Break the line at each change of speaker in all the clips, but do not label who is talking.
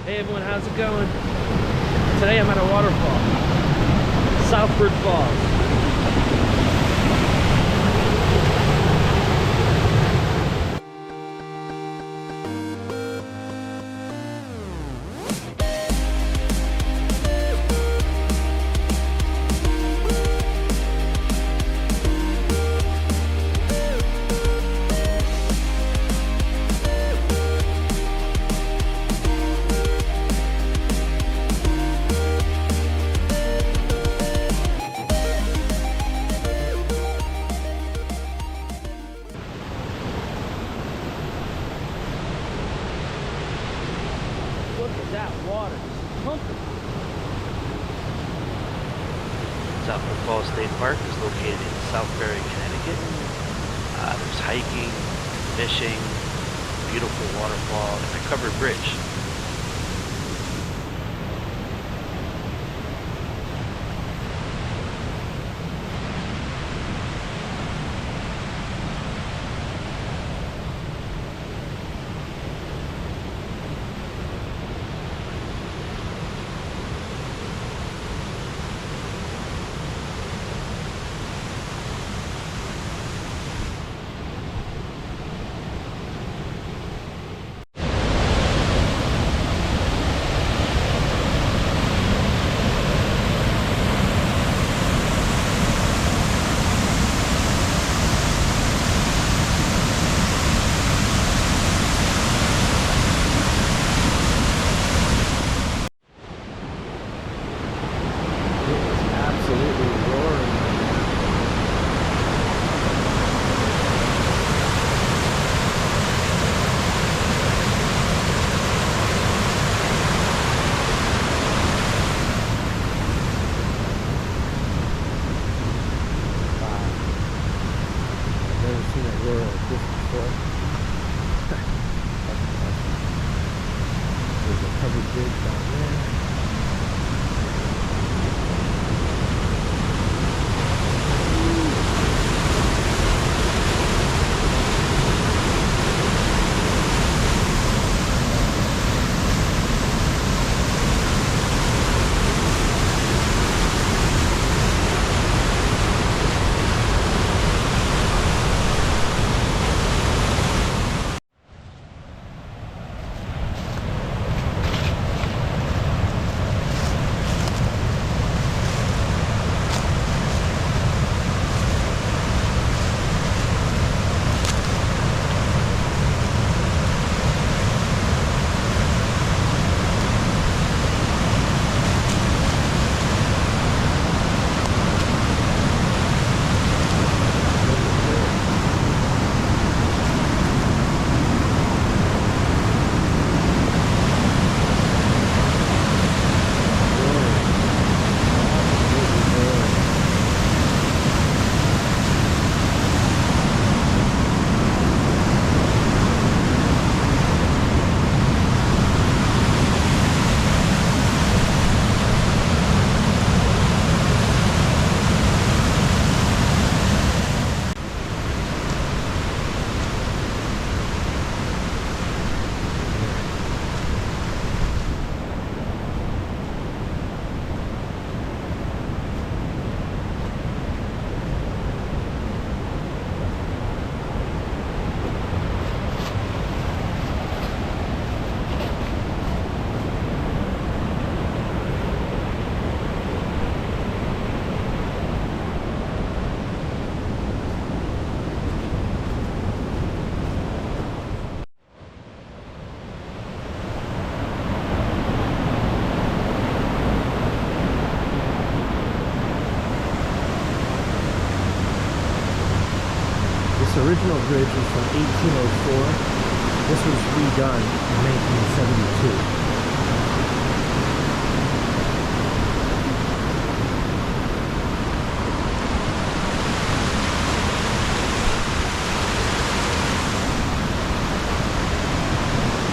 Hey everyone, how's it going? Today I'm at a waterfall, Southford Falls. Look at that water, it's pumping.
Southford Falls State Park is located in Southbury, Connecticut. There's hiking, fishing, beautiful waterfall, and a covered bridge.
Absolutely roaring. Wow. I've never seen it roar like this before. There's a covered bridge down there. This original bridge was from 1804. This was redone in 1972.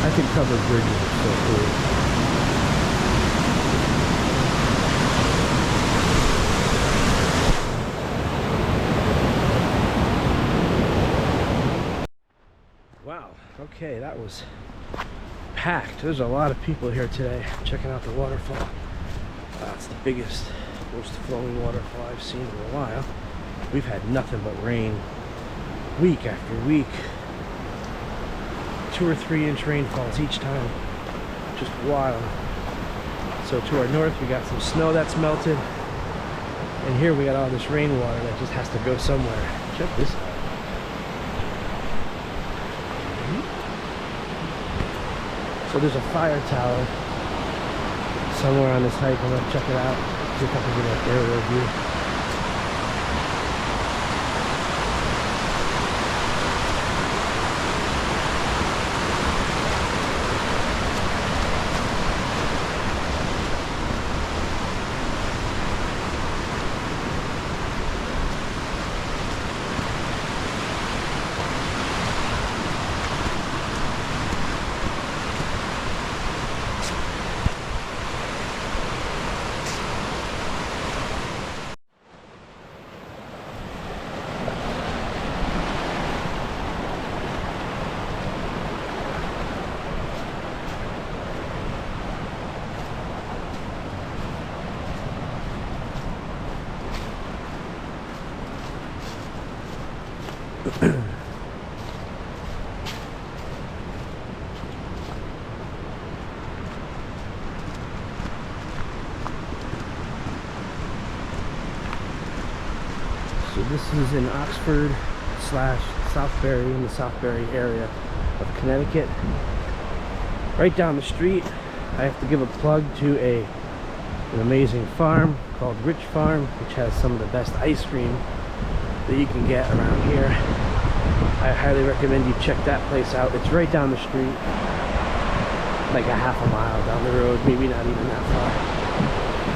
I think covered bridges are so cool. Wow, okay, that was packed. There's a lot of people here today checking out the waterfall. It's the biggest, most flowing waterfall I've seen in a while. We've had nothing but rain week after week. 2 or 3 inch rainfalls each time. Just wild. So to our north we got some snow that's melted. And here we got all this rainwater that just has to go somewhere. Check this out. So there's a fire tower somewhere on this hike. I'm gonna check it out. See if I can get an aerial view. So this is in Oxford / Southbury, in the Southbury area of Connecticut. Right down the street, I have to give a plug to an amazing farm called Rich Farm, which has some of the best ice cream that you can get around here. I highly recommend you check that place out. It's right down the street, like a half a mile down the road, maybe not even that far.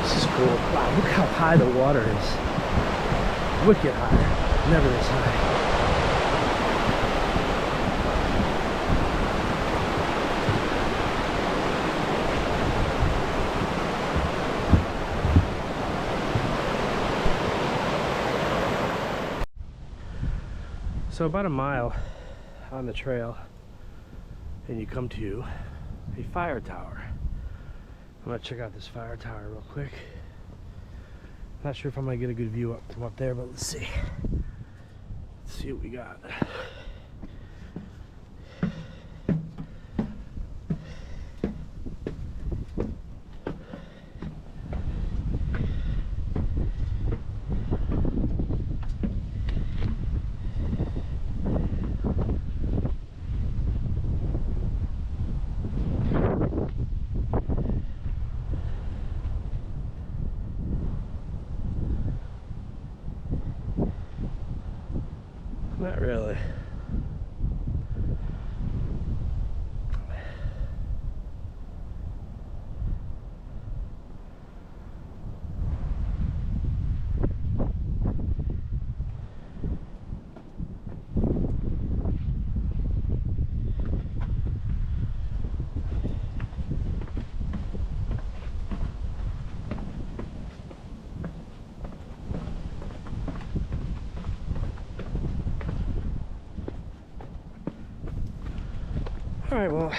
This is cool. Wow, look how high the water is. Wicked high. Never this high. So about a mile on the trail and you come to a fire tower. I'm gonna check out this fire tower real quick. Not sure if I'm gonna get a good view up from up there, but let's see. Let's see what we got. Not really. Alright, well,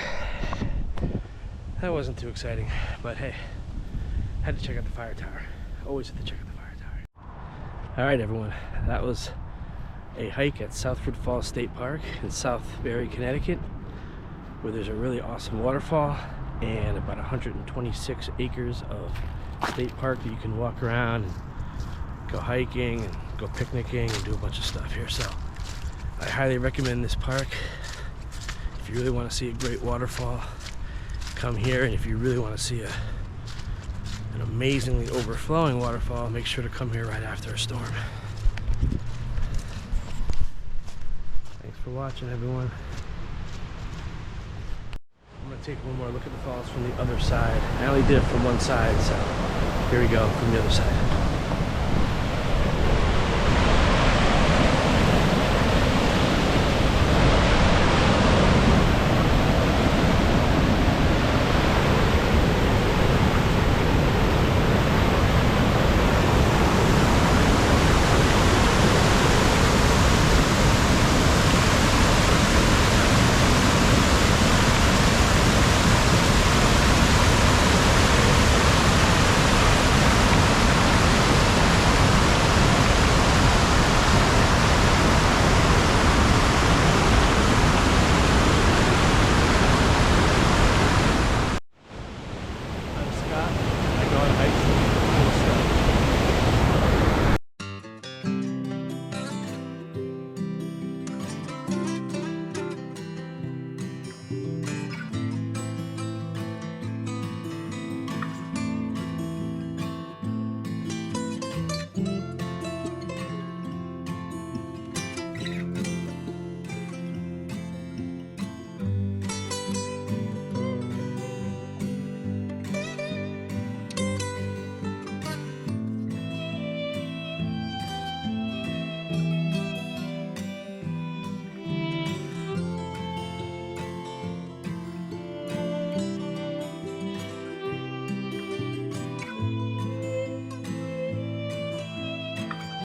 that wasn't too exciting, but hey, had to check out the fire tower. Always have to check out the fire tower. Alright everyone, that was a hike at Southford Falls State Park in Southbury, Connecticut, where there's a really awesome waterfall and about 126 acres of state park that you can walk around and go hiking and go picnicking and do a bunch of stuff here. So I highly recommend this park. If you really want to see a great waterfall, come here, and if you really want to see an amazingly overflowing waterfall, make sure to come here right after a storm. Thanks for watching, everyone. I'm going to take one more look at the falls from the other side. I only did it from one side, so here we go from the other side.